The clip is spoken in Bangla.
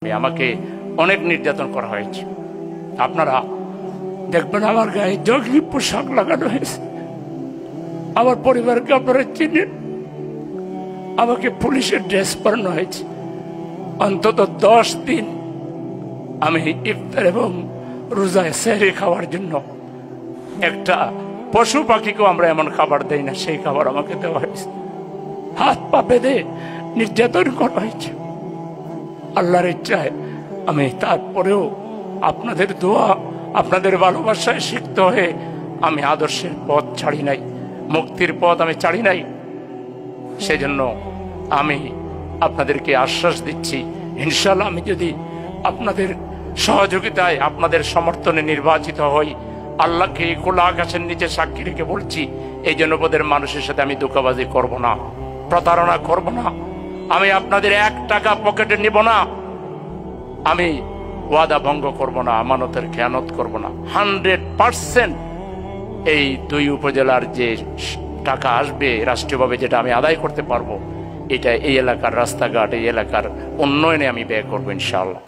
আমাকে অনেক নির্যাতন করা হয়েছে। আপনারা দেখবেন আমার গায়ে জঙ্গি পোশাক লাগানো হয়েছে। আমার পরিবারকে আপনারা চিনেন, আমাকে পুলিশের ড্রেস পরানো হয়েছে। অন্তত 10 দিন আমি ইফতার এবং রোজায় সেহরি খাওয়ার জন্য একটা পশু পাখিকেও আমরা এমন খাবার দেই না, সেই খাবার আমাকে দেওয়া হয়েছে। হাত পা বেঁধে নির্যাতন করা হয়েছে। আল্লাহর ইচ্ছায় আমি তারপরেও আপনাদের দোয়া, আপনাদের ভালোবাসায় সিক্ত হয়ে আমি আদর্শের পথ ছাড়ি নাই, মুক্তির পথ আমি ছাড়ি নাই। সেজন্য আমি আপনাদেরকে আশ্বাস দিচ্ছি, ইনশাআল্লাহ আমি যদি আপনাদের সহযোগিতায়, আপনাদের সমর্থনে নির্বাচিত হই, আল্লাহকে খোলা আকাশের নিচে সাক্ষী রেখে বলছি, এই জনপদের মানুষের সাথে আমি ধোঁকাবাজি করব না, প্রতারণা করব না, আমি আপনাদের 1 টাকা পকেটে নিব না, আমি ওয়াদা ভঙ্গ করব না, আমানতের খেয়ানত করব না। 100% এই 2 উপজেলার যে টাকা আসবে রাষ্ট্রীয়ভাবে, যেটা আমি আদায় করতে পারবো, এটা এই এলাকার রাস্তাঘাট, এই এলাকার উন্নয়নে আমি ব্যয় করবো ইনশাআল্লাহ।